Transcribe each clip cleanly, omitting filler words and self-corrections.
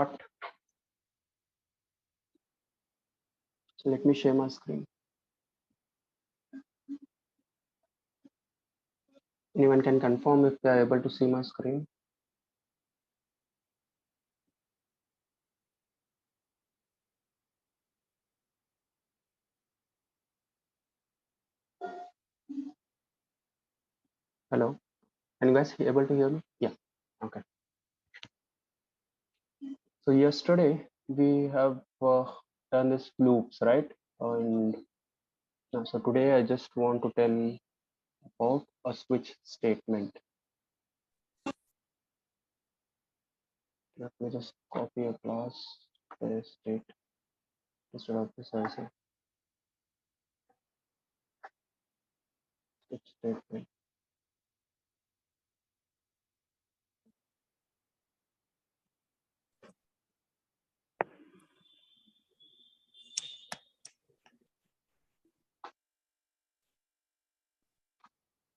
start. So let me share my screen. Anyone can confirm if they are able to see my screen? Hello, can you guys able to hear me? Yeah, okay. So yesterday we have done this loops, right? And so today I just want to tell about a switch statement. Let me just copy a class state instead of this I say switch statement.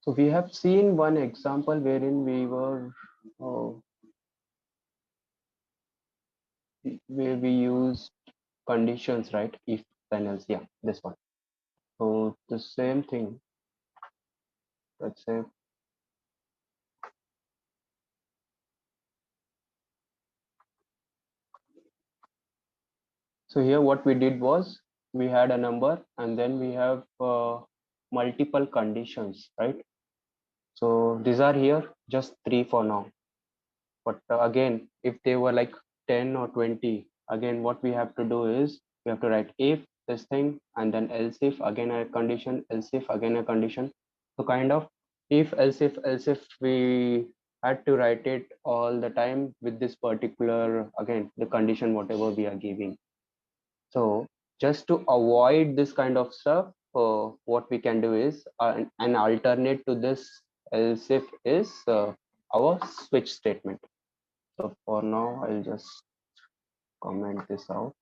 So we have seen one example wherein we were where we used conditions, right? If then else, yeah, this one. So the same thing. Let's say so here what we did was we had a number and then we have multiple conditions, right? So these are here just 3 for now. But again, if they were like 10 or 20, again, what we have to do is we have to write if this thing and then else if again a condition, else if again a condition. So kind of if else if we had to write it all the time with this particular, again, the condition, whatever we are giving. So just to avoid this kind of stuff, what we can do is an alternate to this else if is our switch statement. So for now, I'll just comment this out.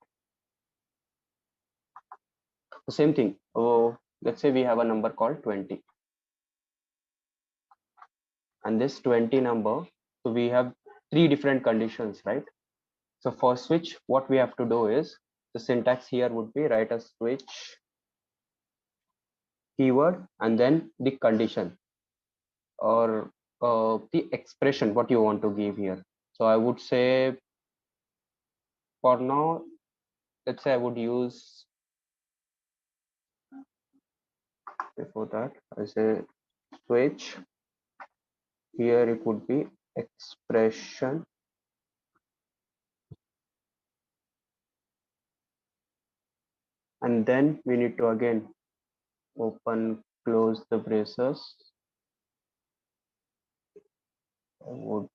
The same thing. Oh, let's say we have a number called 20. And this 20 number, so we have 3 different conditions, right? So for switch, what we have to do is the syntax here would be write a switch keyword and then the condition or the expression what you want to give here. So I would say for now, let's say I would use before that I say switch. Here it would be expression and then we need to again open close the braces. So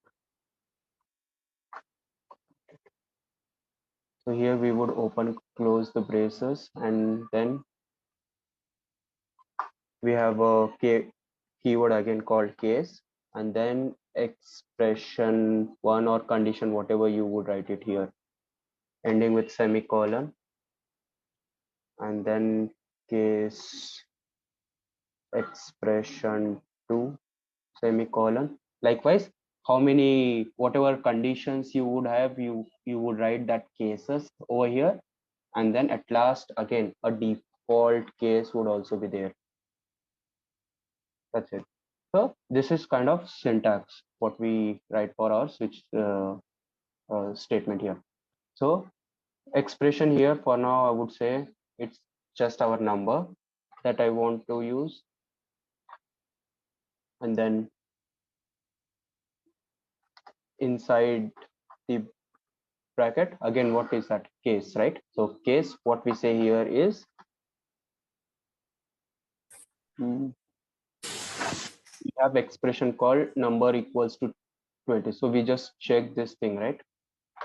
here we would open close the braces and then we have a keyword again called case and then expression one or condition whatever you would write it here ending with semicolon and then case expression 2 semicolon. Likewise, how many whatever conditions you would have, you would write that cases over here, and then at last again a default case would also be there. That's it. So this is kind of syntax what we write for our switch statement here. So expression here for now I would say it's just our number that I want to use, and then inside the bracket again what is that case, right? So case what we say here is we have expression called number equals to 20. So we just check this thing, right?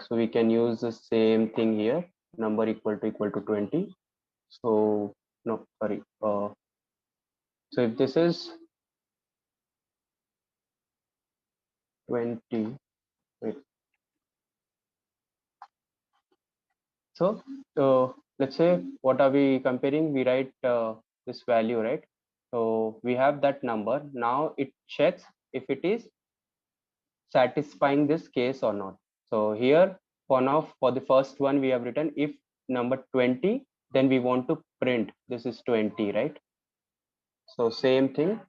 So we can use the same thing here, number equal to 20. So no, sorry. So if this is 20, wait. So let's say what are we comparing? We write this value, right? So we have that number. Now it checks if it is satisfying this case or not. So here for now, for the first one, we have written if number 20, then we want to print this is 20, right? So same thing,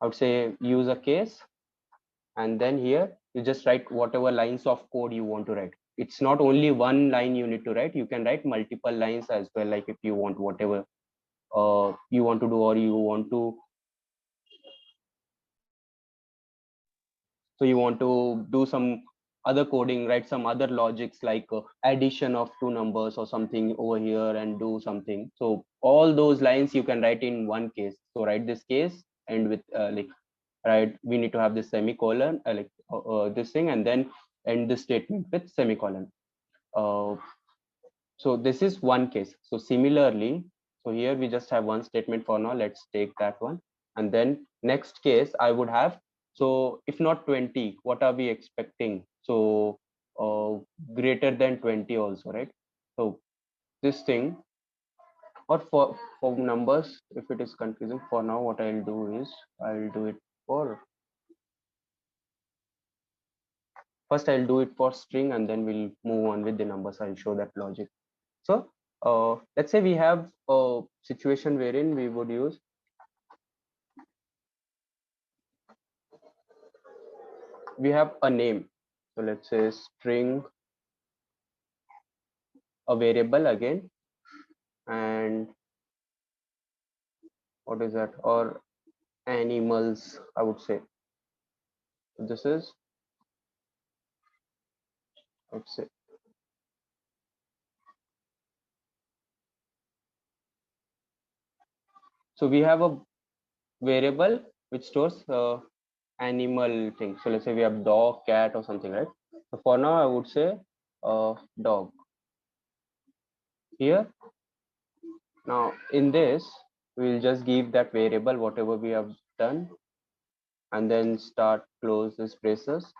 I would say use a case, and then here you just write whatever lines of code you want to write. It's not only one line you need to write, you can write multiple lines as well, like if you want whatever you want to do, or you want to, so you want to do some other coding, write some other logics like addition of two numbers or something over here and do something. So all those lines you can write in one case. So write this case and with like, right, we need to have this semicolon, this thing, and then end the statement with semicolon. uh, so this is one case. So similarly, so here we just have one statement for now. Let's take that one. And then next case I would have, so if not 20, what are we expecting? So greater than 20 also, right? So this thing, or for numbers, if it is confusing for now, what I'll do is I'll do it for, first I'll do it for string, and then we'll move on with the numbers. I'll show that logic. So let's say we have a situation wherein we would use, we have a name. So let's say string, a variable again, and what is that? Or animals, I would say. This is, let's say, so we have a variable which stores animal thing. So let's say we have dog, cat, or something, right? So for now, I would say dog here. Now in this, we'll just give that variable whatever we have done, and then start close this braces.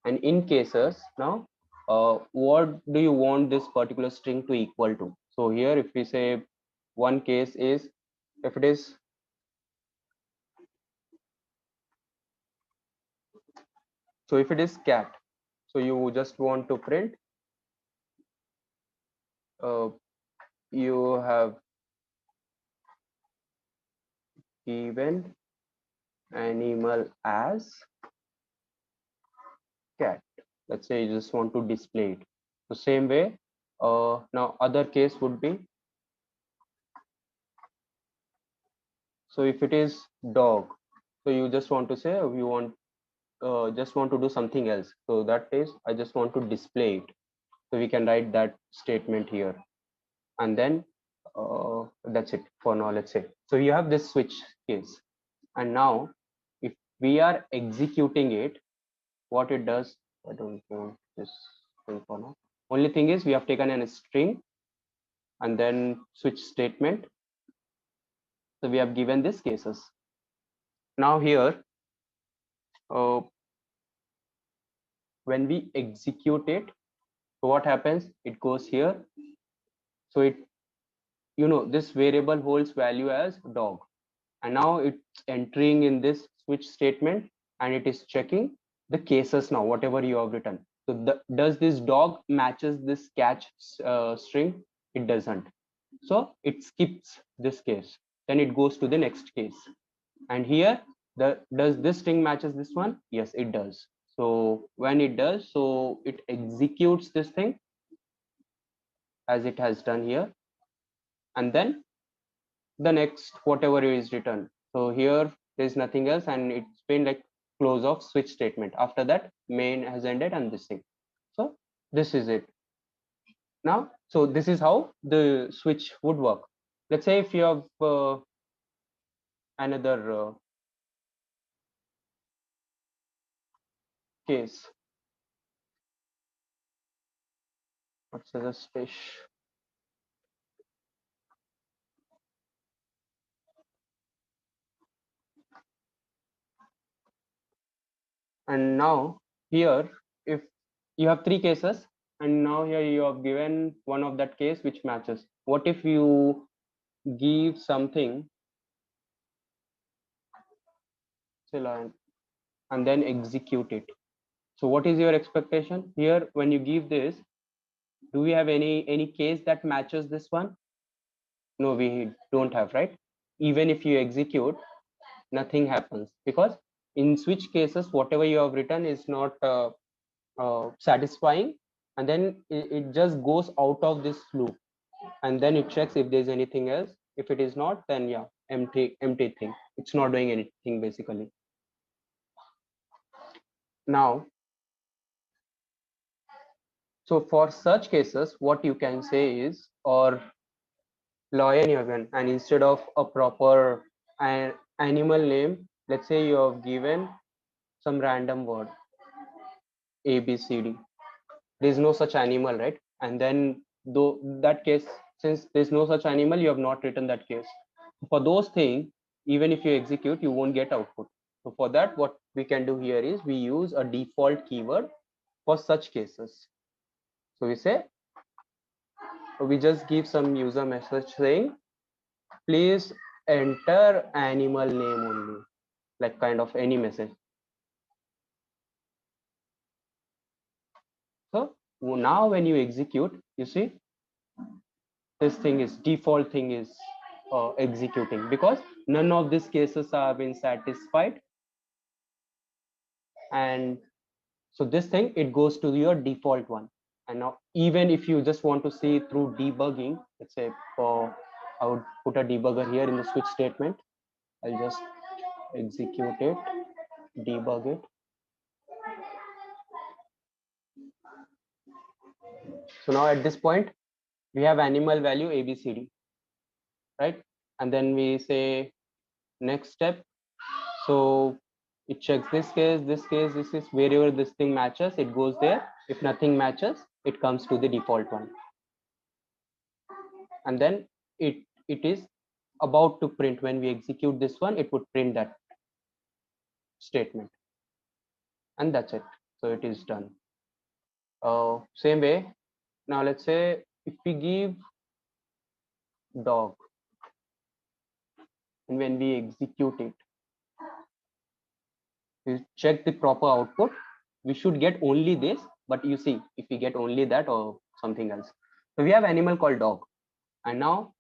And in cases now, what do you want this particular string to equal to? So here if we say one case is, if it is, so if it is cat, so you just want to print uh, you have given animal as cat. Let's say you just want to display it the same way. Now other case would be, so if it is dog, so you just want to say you want just want to do something else. So that is, I just want to display it. So we can write that statement here, and then that's it for now, let's say. So you have this switch case, and now if we are executing it, what it does, I don't want this thing for now. Only thing is we have taken a string and then switch statement. So we have given these cases. Now here, uh, when we execute it, so what happens? It goes here. So it, you know, this variable holds value as dog, and now it's entering in this switch statement, and it is checking the cases now, whatever you have written. So does this dog matches this catch string? It doesn't. So it skips this case. Then it goes to the next case. And here, does this string matches this one? Yes, it does. So when it does, so it executes this thing as it has done here, and then the next whatever is written. So here there's nothing else, and it's been like close of switch statement. After that, main has ended and this thing. So this is it. Now, so this is how the switch would work. Let's say if you have another case, what's the fish? And now here, if you have three cases, and now here you have given one of that case which matches. What if you give something, and then execute it? So what is your expectation here when you give this? Do we have any case that matches this one? No, we don't have, right? Even if you execute, nothing happens, because in switch cases, whatever you have written is not satisfying, and then it just goes out of this loop, and then it checks if there's anything else. If it is not, then yeah, empty thing. It's not doing anything basically. Now, so for such cases, what you can say is, or lion even, and instead of a proper animal name, let's say you have given some random word A B C D. There is no such animal, right? And then though that case, since there's no such animal, you have not written that case. For those things, even if you execute, you won't get output. So for that, what we can do here is we use a default keyword for such cases. So we say, we just give some user message saying, please enter animal name only, like kind of any message. So now when you execute, you see this thing is default thing is executing, because none of these cases are been satisfied. And so this thing, it goes to your default one. And now even if you just want to see through debugging, let's say for, I would put a debugger here in the switch statement. I'll just execute it, debug it. So now at this point, we have animal value ABCD, right? And then we say next step. So it checks this case, this case, this is wherever this thing matches, it goes there. If nothing matches, it comes to the default one. And then it is about to print. When we execute this one, it would print that statement. And that's it. So it is done. Same way. Now let's say if we give dog, and when we execute it, we check the proper output, we should get only this. But you see, if we get only that or something else. So we have animal called dog. And now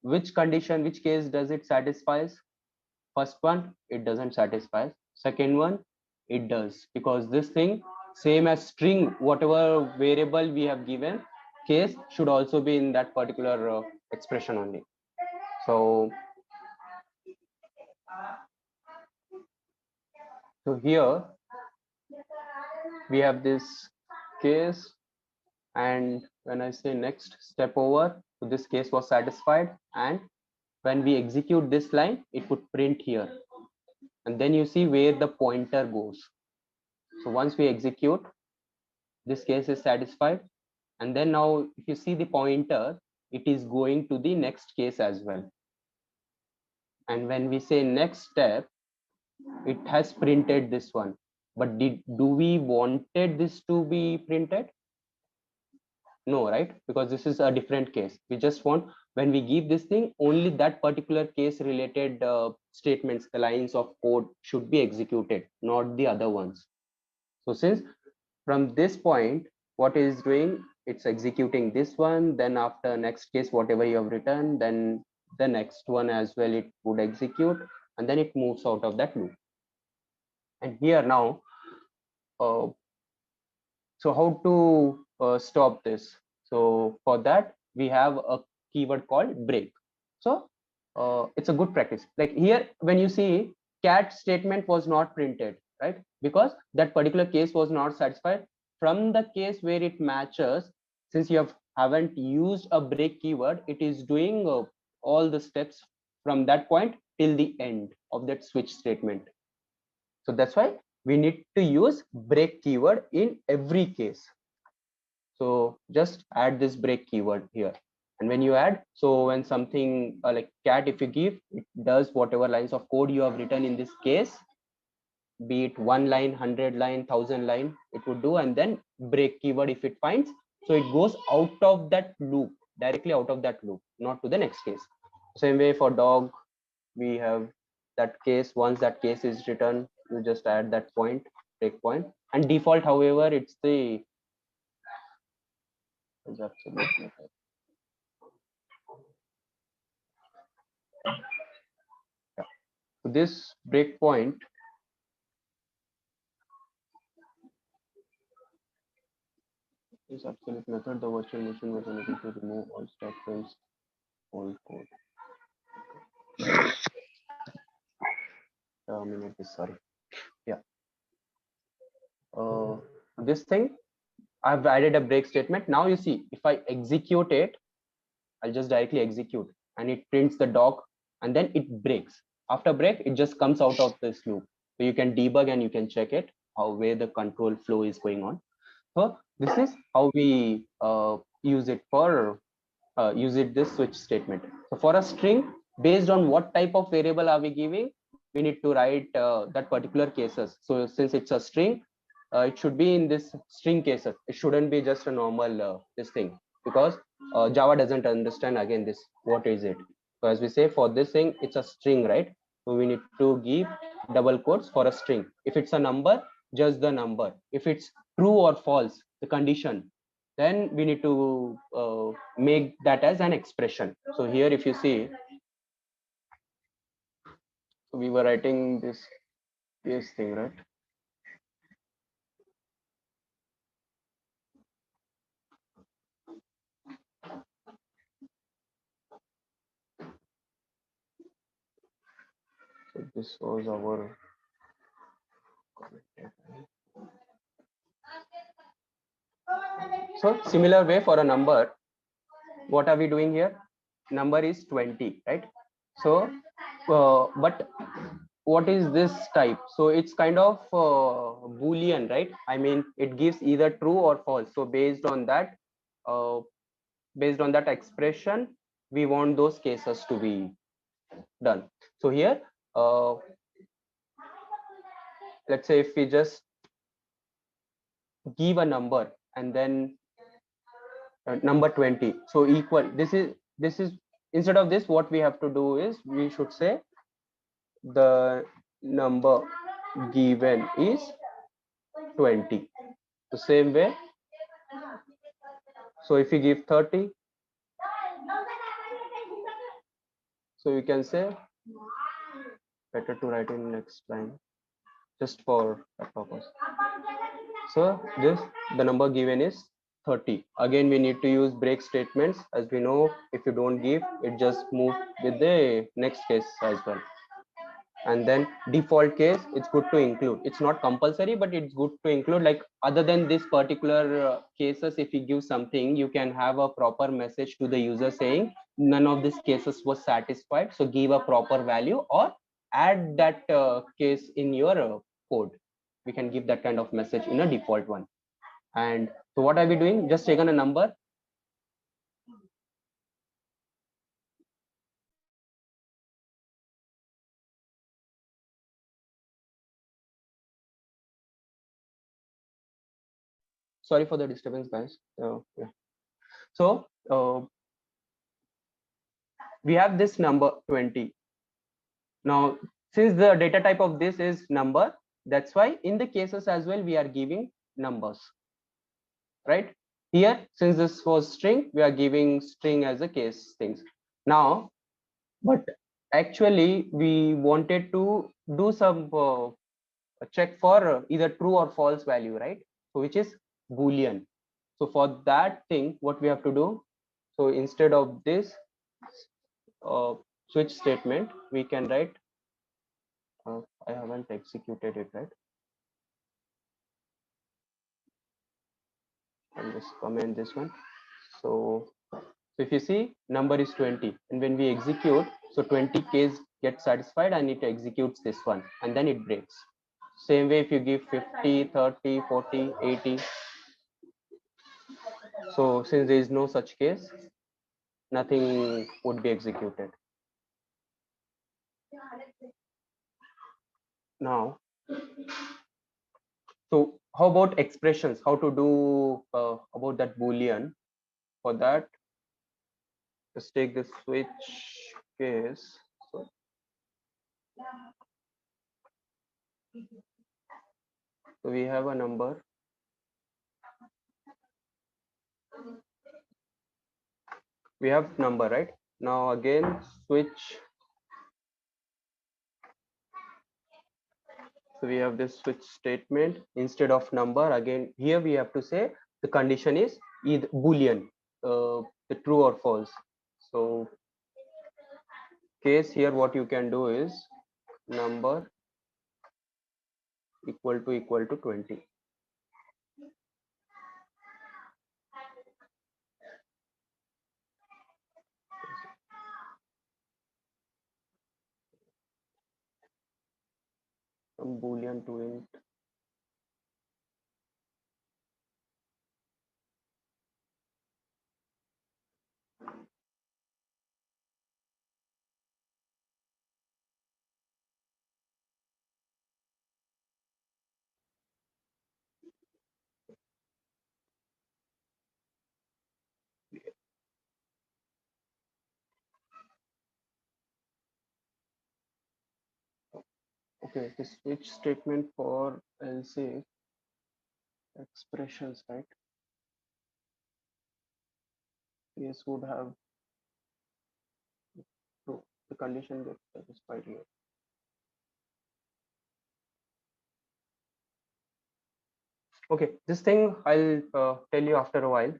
which condition, which case does it satisfies? First one, it doesn't satisfy. Second one, it does, because this thing, same as string, whatever variable we have given, case should also be in that particular expression only. So here we have this case, and when I say next step over, so this case was satisfied, and when we execute this line, it would print here. And then you see where the pointer goes. So once we execute, this case is satisfied. And then now if you see the pointer, it is going to the next case as well. And when we say next step, it has printed this one. But do we wanted this to be printed? No, right? Because this is a different case. We just want, when we give this thing, only that particular case related statements, the lines of code should be executed, not the other ones. So since from this point, what is doing, it's executing this one, then after next case, whatever you have written, then the next one as well, it would execute, and then it moves out of that loop. And here now, so how to stop this? So for that, we have a keyword called break. So it's a good practice. Like here, when you see cat statement was not printed, right? Because that particular case was not satisfied. From the case where it matches, since you haven't used a break keyword, it is doing all the steps from that point till the end of that switch statement. So that's why we need to use break keyword in every case. So just add this break keyword here. And when you add, so when something like cat, if you give, it does whatever lines of code you have written in this case, be it 1 line, 100 line, 1000 line, it would do. And then break keyword, if it finds, so it goes out of that loop, directly out of that loop, not to the next case. Same way for dog, we have that case. Once that case is written, you just add that point, break point, and default, however, it's the is absolute method. Yeah. So this breakpoint is absolute method. The virtual machine was unable to remove all stack frames, all code. Terminate this. Sorry. Yeah. This thing I've added a break statement. Now you see, if I execute it, I'll just directly execute and it prints the doc and then it breaks. After break, it just comes out of this loop. So you can debug and you can check it, how where the control flow is going on. So this is how we use it for this switch statement. So for a string, based on what type of variable are we giving, we need to write that particular cases. So since it's a string, it should be in this string cases. It shouldn't be just a normal this thing, because Java doesn't understand again this what is it. So as we say, for this thing, it's a string, right? So we need to give double quotes for a string. If it's a number, just the number. If it's true or false, the condition, then we need to make that as an expression. So here, if you see, we were writing this case thing, right? So this was our so similar way for a number. What are we doing here? Number is 20, right? So but what is this type? So it's kind of boolean, right? I mean, it gives either true or false. So uh, based on that expression, we want those cases to be done. So here, let's say if we just give a number and then number 20, so equal, this is instead of this, what we have to do is we should say the number given is 20. The same way, so if you give 30, so you can say, better to write in next line just for that purpose. So this, the number given is 30. Again, we need to use break statements. As we know, if you don't give, it just move with the next case as well. And then default case, it's good to include. It's not compulsory, but it's good to include. Like other than this particular cases, if you give something, you can have a proper message to the user saying none of these cases was satisfied. So give a proper value or add that case in your code. We can give that kind of message in a default one. And so what are we doing? Just taken a number. Sorry for the disturbance, guys. Yeah. So we have this number 20. Now, since the data type of this is number, that's why in the cases as well, we are giving numbers, right? Here, since this was string, we are giving string as a case things. Now, but actually we wanted to do some check for either true or false value, right? So which is Boolean. So for that thing, what we have to do, so instead of this switch statement, we can write, I haven't executed it, right? I'll just comment this one. So if you see, number is 20, and when we execute, so 20 case gets satisfied and it executes this one, and then it breaks. Same way, if you give 50, 30, 40, 80, so since there is no such case, nothing would be executed. Now, so how about expressions? How to do about that Boolean? For that, let's take the switch case. So So we have a number. We have number, right? Now again switch. So we have this switch statement instead of number. Again, here we have to say the condition is either Boolean, the true or false. So case here, what you can do is number equal to 20. From Boolean to int. Okay, the switch statement for else if expressions, right? Yes, would have true. The condition gets satisfied here. Okay, this thing I'll tell you after a while.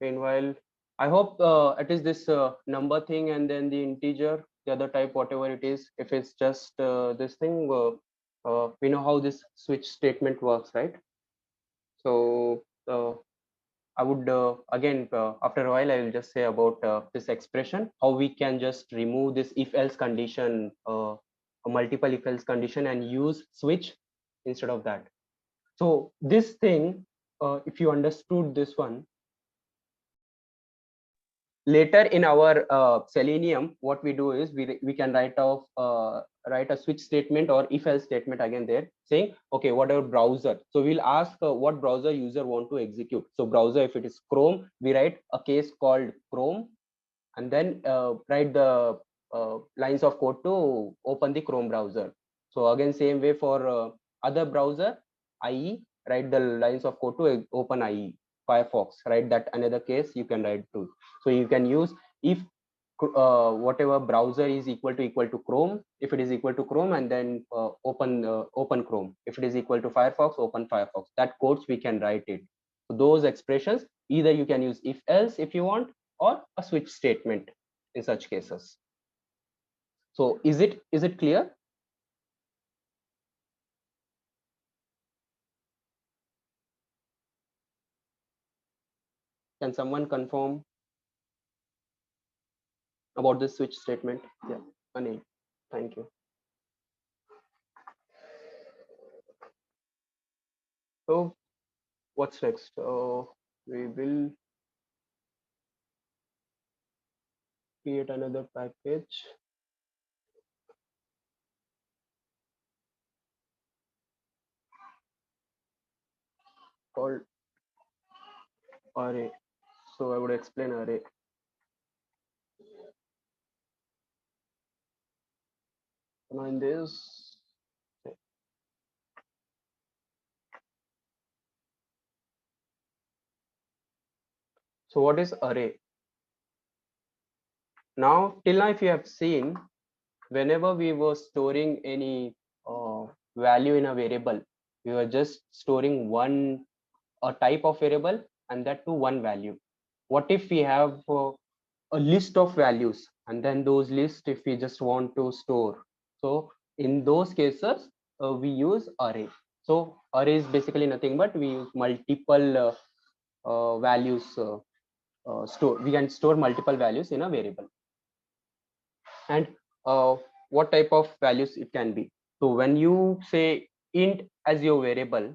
Meanwhile, I hope it is this number thing and then the integer, the other type, whatever it is. If it's just this thing, we know how this switch statement works, right? So I would again after a while I will just say about this expression, how we can just remove this if else condition, a multiple if else condition, and use switch instead of that. So this thing, if you understood this one, later in our Selenium, what we do is we can write a switch statement or if else statement again there, saying okay, whatever browser. So we'll ask what browser user want to execute. So browser, if it is Chrome, we write a case called Chrome, and then write the lines of code to open the Chrome browser. So again, same way for other browser, IE, write the lines of code to open IE. Firefox, write that another case you can write to. So you can use if whatever browser is equal to Chrome, if it is equal to Chrome, and then open Chrome. If it is equal to Firefox, open Firefox. That codes we can write it. So those expressions, either you can use if else if you want, or a switch statement in such cases. So is it clear? Can someone confirm about this switch statement? Yeah, Anil, thank you. So what's next? We will create another package called array. So I would explain array. Now in this, so what is array? Now till now, if you have seen, whenever we were storing any value in a variable, we were just storing one a type of variable, and that to one value. What if we have a list of values, and then those lists if we just want to store? So in those cases we use array. So array is basically nothing but we use multiple values, store we can store multiple values in a variable. And what type of values it can be? So when you say int as your variable,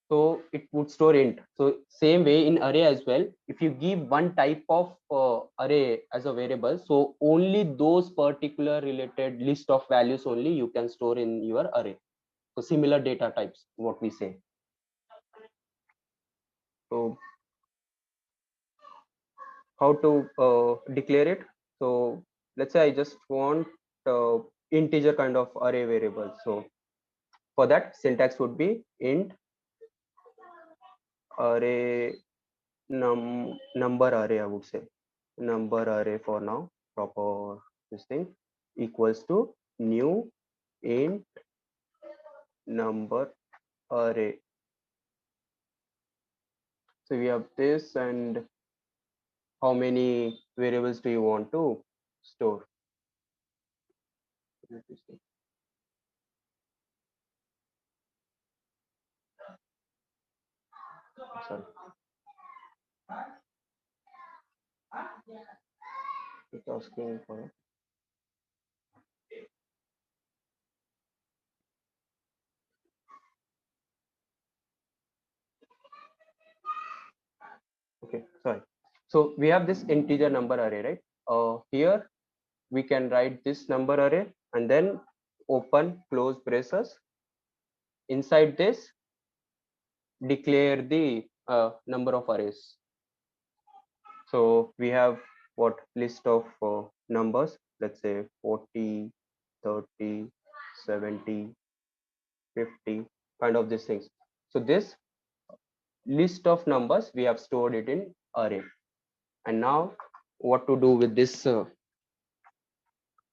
so it would store int. So same way in array as well, if you give one type of array as a variable, so only those particular related list of values only you can store in your array. So similar data types, what we say. So how to declare it? So let's say I just want integer kind of array variable. So For that, syntax would be int array number array, I would say. Number array for now, proper this thing, equals to new int number array. So we have this, and how many variables do you want to store? Sorry, it's asking for. Okay, sorry. So we have this integer number array, right? Here we can write this number array and then open close braces. Inside this, declare the number of arrays. So we have what list of numbers, let's say 40, 30, 70, 50, kind of these things. So this list of numbers, we have stored it in array. And now what to do with this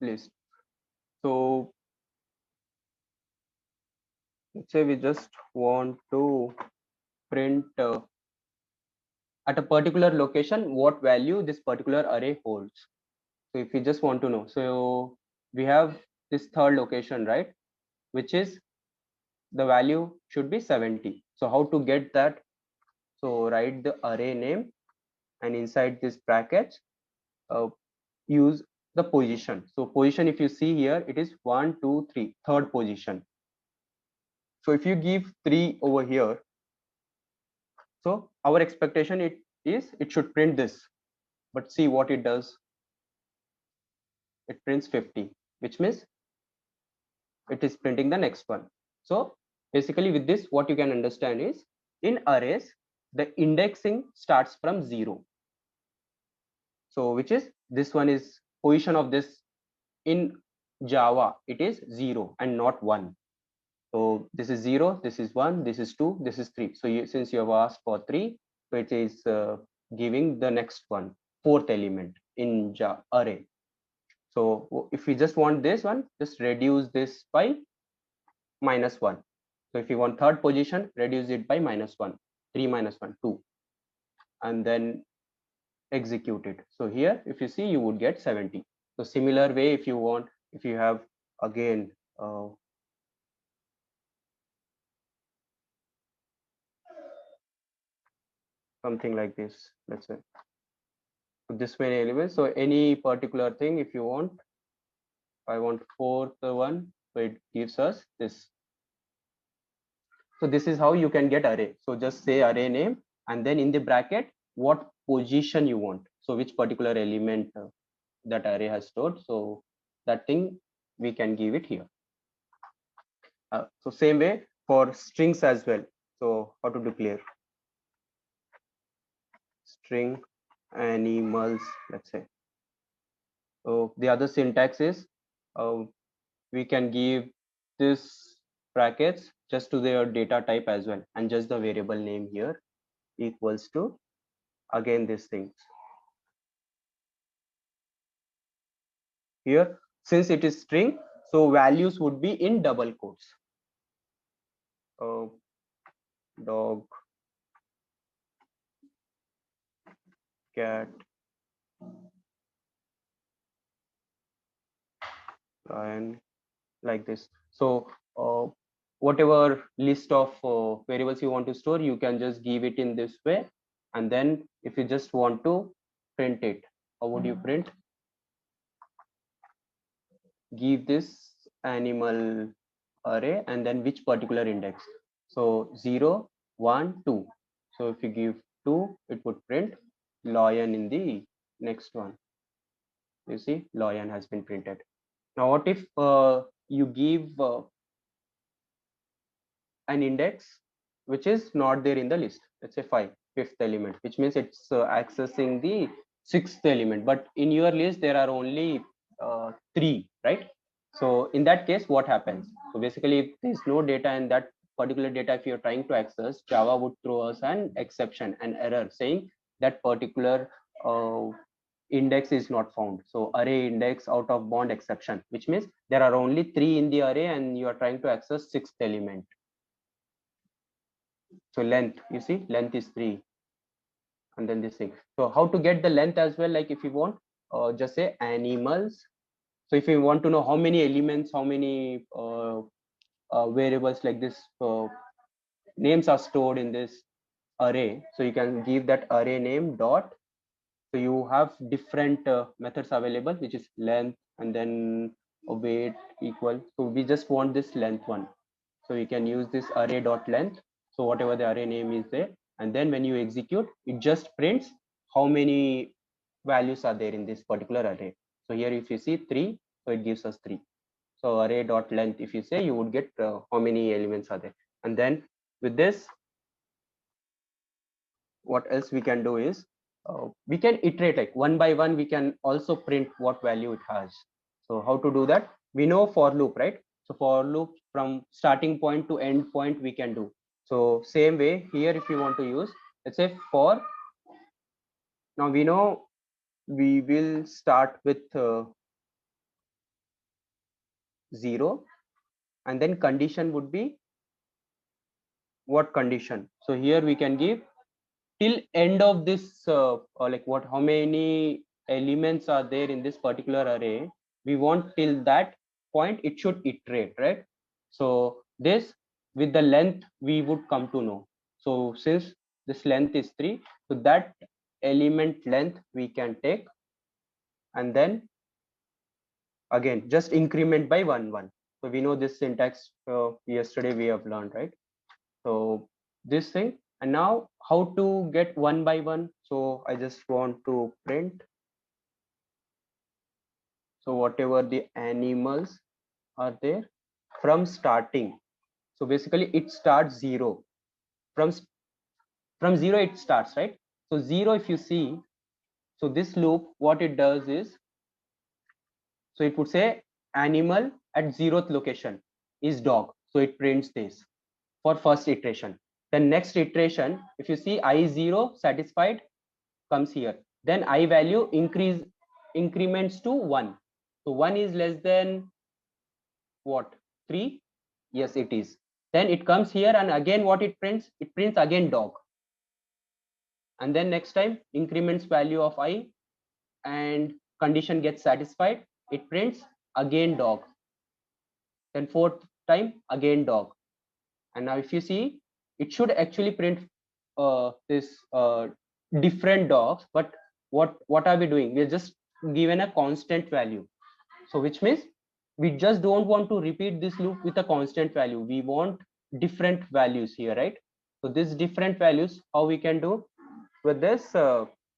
list? So let's say we just want to print at a particular location what value this particular array holds. So if we just want to know, so we have this third location, right, which is the value should be 70. So how to get that? So write the array name, and inside this brackets use the position. So position, if you see here, it is 1, 2, 3, third position. So if you give 3 over here, so our expectation it should print this, but see what it does. It prints 50, which means it is printing the next one. So basically with this, what you can understand is in arrays, the indexing starts from 0. So which is this one is position of this in Java, it is 0 and not 1. So this is 0, this is 1, this is 2, this is 3. So since you have asked for 3, so it is giving the next one, fourth element in array. So if we just want this one, just reduce this by -1. So if you want third position, reduce it by -1, 3 minus 1, 2, and then execute it. So here, if you see, you would get 70. So similar way, if you have again something like this, let's say this many elements. So any particular thing, if you want, I want fourth one, so it gives us this. So this is how you can get array. So just say array name, and then in the bracket, what position you want. So which particular element that array has stored. So that thing we can give it here. So same way for strings as well. So how to declare string animals, let's say. So the other syntax is we can give this brackets just to their data type as well, and just the variable name here equals to again these things. Here, since it is string, so values would be in double quotes. Dog, cat, lion, like this. So whatever list of variables you want to store, you can just give it in this way. And then if you just want to print it, how would you print? Give this animal array and then which particular index. So 0, 1, 2. So if you give 2, it would print lion in the next one. You see, lion has been printed. Now what if you give an index which is not there in the list? Let's say 5, fifth element, which means it's accessing the sixth element, but in your list there are only 3, right? So in that case, what happens? So basically, if there's no data in that particular data, if you're trying to access, Java would throw us an exception, an error saying that particular index is not found. So array index out of bound exception, which means there are only 3 in the array and you are trying to access 6th element. So length, you see, length is 3, and then this thing. So how to get the length as well? Like if you want, just say animals. So if you want to know how many elements, how many variables like this names are stored in this array, so you can give that array name dot. So you have different methods available, which is length and then weight equal. So we just want this length one, so you can use this array dot length. So whatever the array name is there, and then when you execute, it just prints how many values are there in this particular array. So here if you see 3, so it gives us 3. So array dot length, if you say, you would get how many elements are there. And then with this, what else we can do is, we can iterate, like one by one we can also print what value it has. So how to do that? We know for loop, right? So for loop, from starting point to end point we can do. So same way here, if you want to use, let's say for, now we know we will start with 0, and then condition would be what condition. So here we can give till end of this, or like what, how many elements are there in this particular array. We want till that point it should iterate, right? So this, with the length we would come to know. So since this length is 3, so that element length we can take, and then again just increment by 1 1. So we know this syntax, yesterday we have learned, right? So this thing, and now how to get one by one. So I just want to print, so whatever the animals are there from starting. So basically it starts 0, from 0 it starts, right? So 0, if you see, so this loop what it does is, so it would say animal at 0th location is dog, so it prints this for first iteration. Then next iteration, if you see I0 satisfied, comes here. Then I value increments to 1. So 1 is less than what, 3? Yes, it is. Then it comes here, and again what it prints? It prints again dog. And then next time increments value of I, and condition gets satisfied, it prints again dog. Then fourth time again dog. And now if you see, it should actually print this different dogs, but what are we doing? We're just given a constant value. So which means we just don't want to repeat this loop with a constant value. We want different values here, right? So this different values, how we can do with this,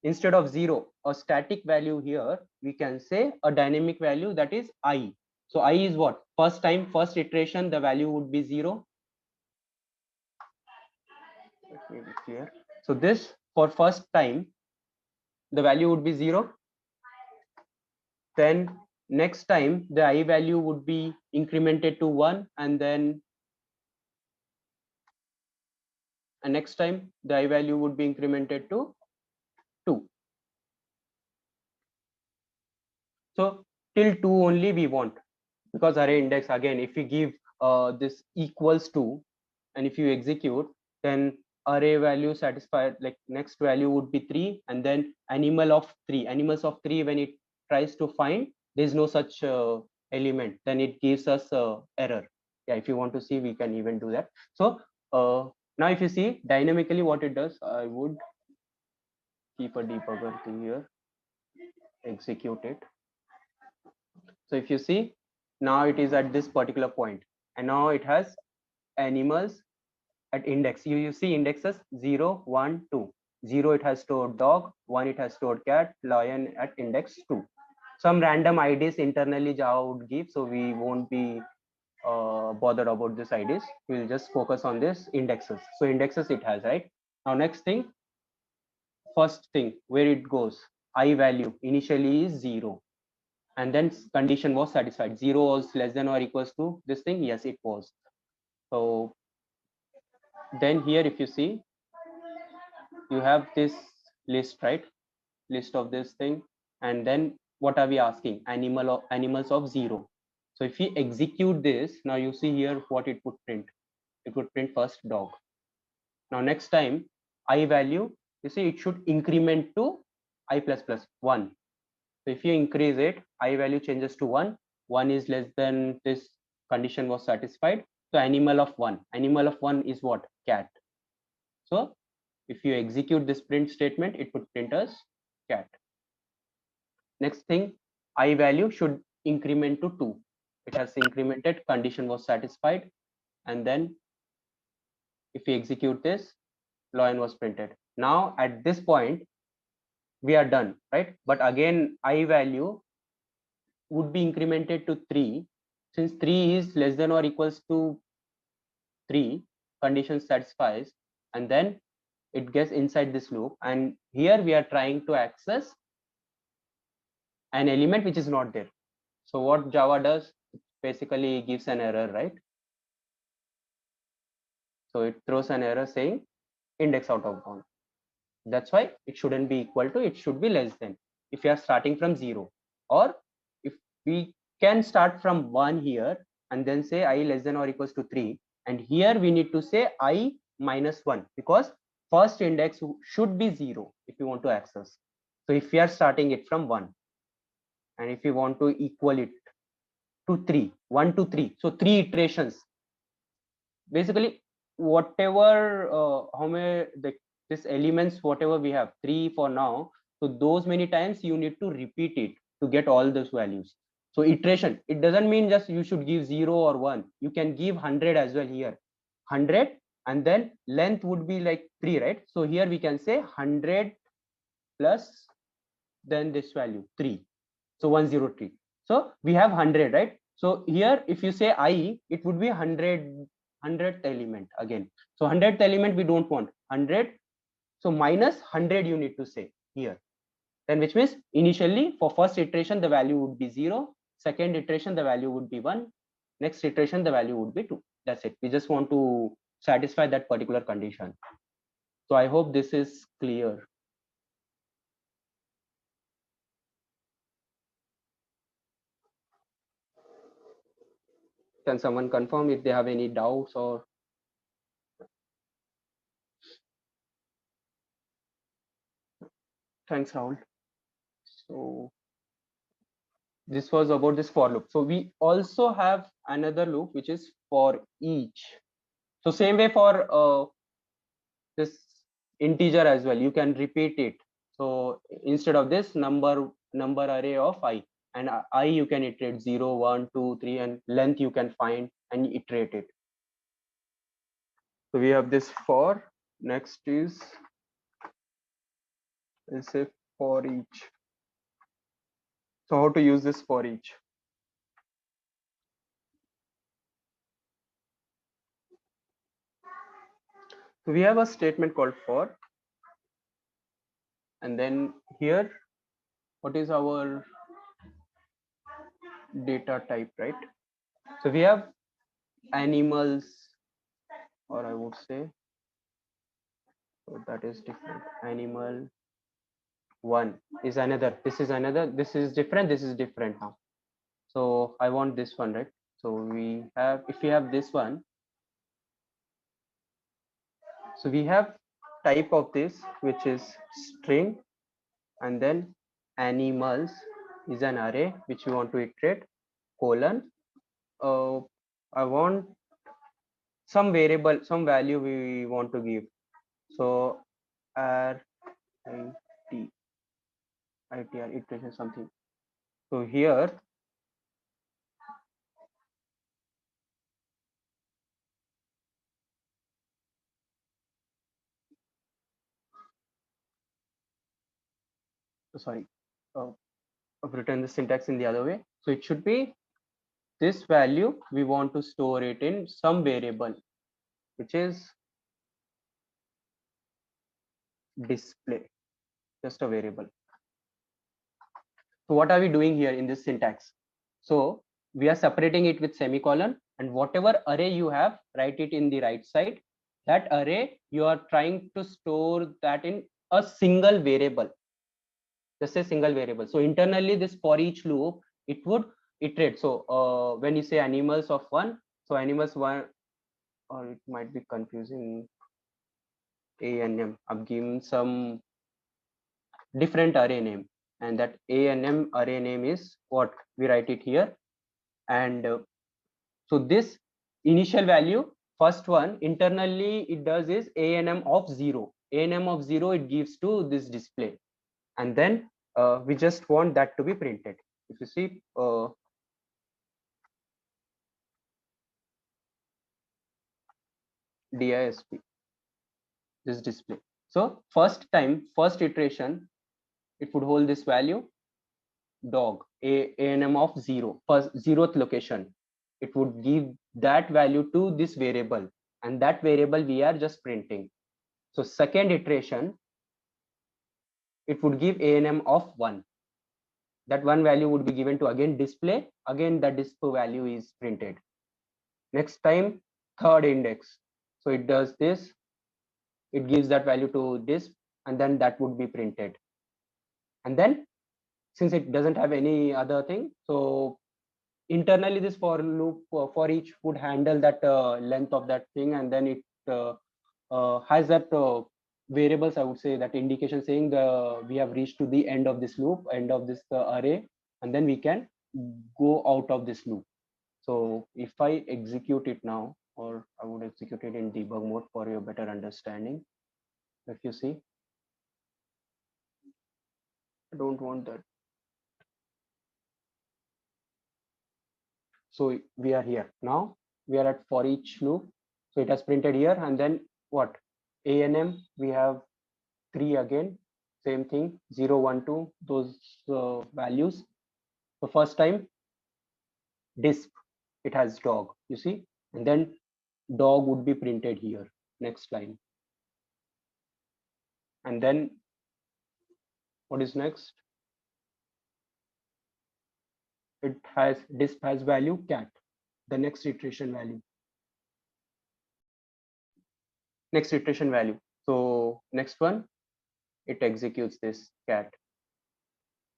instead of 0, a static value here, we can say a dynamic value, that is I. So I is what? First time, first iteration, the value would be 0. Let me be clear. So this, for first time, the value would be 0. Then next time the I value would be incremented to 1, and then next time the I value would be incremented to 2. So till 2 only we want, because array index, again if we give this equals to, and if you execute, then array value satisfied, like next value would be 3, and then animals of 3, when it tries to find, there is no such element, then it gives us error. Yeah, if you want to see, we can even do that. So now if you see dynamically what it does, I would keep a debugger here, execute it. So if you see, now it is at this particular point, and now it has animals at index. You see indexes 0 1 2. 0 it has stored dog, 1 it has stored cat, lion at index 2. Some random IDs internally Java would give, so we won't be bothered about this IDs. We'll just focus on this indexes. So indexes it has, right? Now next thing, first thing where it goes, I value initially is 0. and then condition was satisfied. 0 was less than or equals to this thing. Yes, it was. So then here, if you see, you have this list, right? List of this thing, and then what are we asking? Animals of 0. So if we execute this, now you see here what it would print. It would print first dog. Now next time I value, you see it should increment to I plus plus 1. So if you increase it, I value changes to 1. 1 is less than this condition was satisfied. So animal of 1. Animal of 1 is what? Cat. So if you execute this print statement, it would print as cat. Next thing, I value should increment to 2. It has incremented, condition was satisfied. And then if we execute this, lion was printed. Now at this point, we are done, right? But again, I value would be incremented to 3. Since 3 is less than or equals to 3, condition satisfies, and then it gets inside this loop. And here we are trying to access an element which is not there. So what Java does, basically gives an error, right? So it throws an error saying index out of bound. That's why it shouldn't be equal to, it should be less than. If you are starting from 0, or if we can start from 1 here and then say I less than or equals to 3, and here we need to say I minus 1, because first index should be 0 if you want to access. So if we are starting it from 1, and if you want to equal it to 3, 1 to 3, so 3 iterations, basically whatever how many this elements, whatever we have 3 for now, so those many times you need to repeat it to get all those values. So iteration, it doesn't mean just you should give 0 or 1, you can give 100 as well here. 100, and then length would be like 3, right? So here we can say 100 plus then this value 3, so 103. So we have 100, right? So here if you say I, it would be 100th element again. So 100th element we don't want 100, so minus 100 you need to say here. Then which means initially for first iteration the value would be 0, second iteration the value would be 1, next iteration the value would be 2. That's it. We just want to satisfy that particular condition. So I hope this is clear. Can someone confirm if they have any doubts? Or thanks, Rahul. So this was about this for loop. So we also have another loop which is for each. So same way for this integer as well, you can repeat it. So instead of this number array of I, and I you can iterate 0, 1, 2, 3, and length you can find and iterate it. So we have this for. Next is let's say for each. So how to use this for each? So we have a statement called for, and then here what is our data type, right? So we have animals, or I would say, so that is different. Animal one is another, this is another, this is different, this is different now. So I want this one, right? So we have, if we have this one, so we have type of this which is string, and then animals is an array which we want to iterate, colon, I want some variable, some value we want to give. So r it itr iteration something. So here sorry, I've written the syntax in the other way. So it should be this value we want to store it in some variable which is display, just a variable. So what are we doing here in this syntax? So we are separating it with semicolon, and whatever array you have, write it in the right side. That array, you are trying to store that in a single variable, just a single variable. So internally, this for each loop, it would iterate. So when you say animals of one, so animals one, or it might be confusing. A and M, I've given some different array name, and that A and M array name is what we write it here. And so this initial value, first one, internally it does is A and M of 0. A and M of 0 it gives to this display, and then we just want that to be printed. If you see disp, this display. So first time, first iteration, it would hold this value dog, anm of 0, first zeroth location. It would give that value to this variable, and that variable we are just printing. So second iteration, it would give anm of 1. That one value would be given to again display, again that display value is printed. Next time, third index, so it does this, it gives that value to this, and then that would be printed. And then since it doesn't have any other thing, so internally this for loop for each would handle that length of that thing, and then it has that variables, I would say, that indication saying we have reached to the end of this loop, end of this array, and then we can go out of this loop. So if I execute it now, or I would execute it in debug mode for your better understanding. If you see, I don't want that. So we are here now, we are at for each loop. So it has printed here, and then what, anm we have 3 again, same thing, 0 1 2, those values. The first time disp, it has dog, you see, and then dog would be printed here, next line. And then what is next? It has disp has value cat, the next iteration value, next iteration value. So next one, it executes this cat.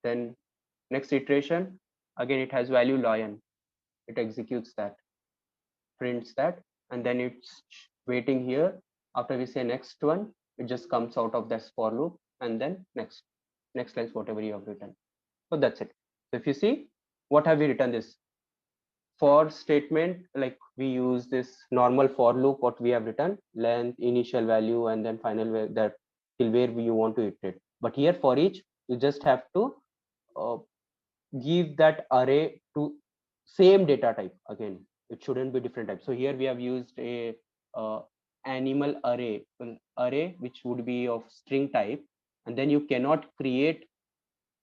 Then next iteration, again it has value lion, it executes that, prints that, and then it's waiting here. After we say next one, it just comes out of this for loop, and then next lines whatever you have written. So that's it. So if you see, what have we written? This for statement, like we use this normal for loop, what we have written, length, initial value, and then final that till where you want to iterate. But here for each, you just have to uh, give that array to same data type. Again, it shouldn't be different type. So here we have used a animal array, array which would be of string type, and then you cannot create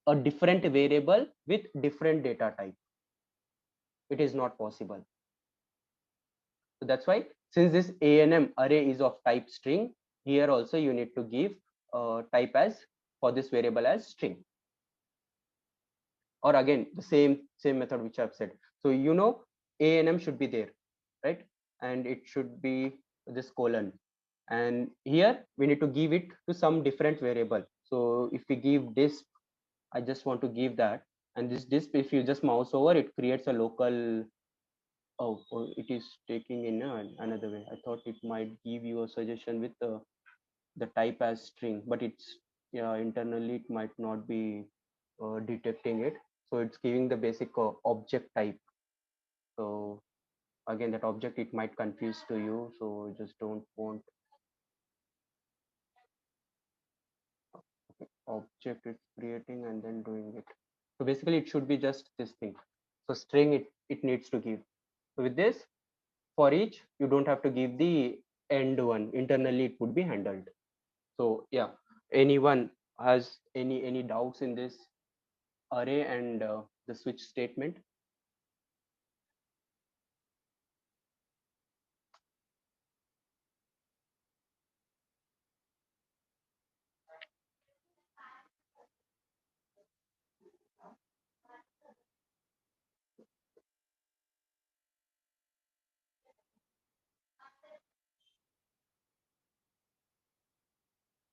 a different variable with different data type. It is not possible. So that's why, since this anm array is of type string, here also you need to give type as for this variable as string. Or again the same method which I've said. So you know a and m should be there, right? And it should be this colon, and here we need to give it to some different variable. So if we give disp, I just want to give that, and this disp, if you just mouse over, it creates a local. Oh, it is taking in another way. I thought it might give you a suggestion with the type as string, but it's, yeah, internally it might not be detecting it. So it's giving the basic object type. So again, that object, it might confuse to you, so just don't want object it's creating and then doing it. So basically it should be just this thing. So string, it needs to give. So with this, for each, you don't have to give the end one, internally it would be handled. So yeah, anyone has any doubts in this array and the switch statement?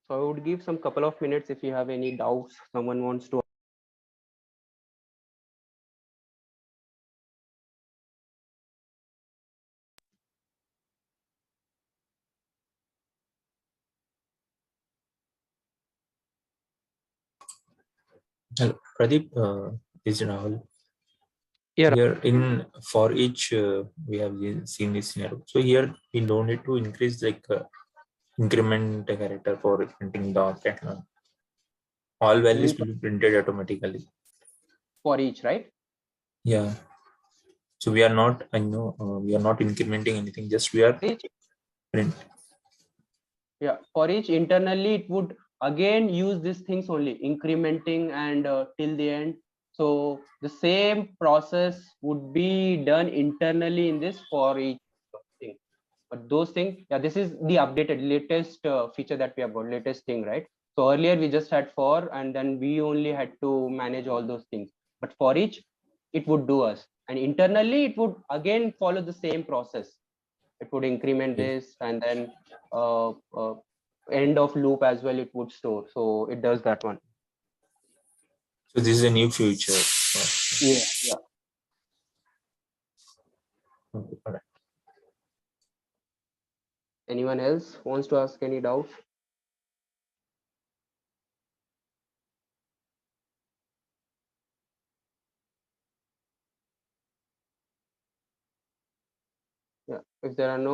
So I would give some couple of minutes if you have any doubts, someone wants to. Hello, Pradeep, this is Rahul. Yeah. Here in for each we have seen this scenario. So here we don't need to increase like increment a character for printing the catalog. All You values will be printed automatically. for each, right? Yeah. So we are not, I know, we are not incrementing anything. Just we are Each, print. yeah, for each internally it would again use these things only, incrementing and till the end. So the same process would be done internally in this for each thing. But those things, yeah, this is the updated latest feature that we have got, latest thing, right? So earlier we just had for, and then we only had to manage all those things. But for each, it would do us, and internally it would again follow the same process. It would increment Okay. this, and then uh, uh, end of loop as well it would store. So it does that one. So this is a new feature. Yeah, yeah. Okay, all right. Anyone else wants to ask any doubts? Yeah, if there are no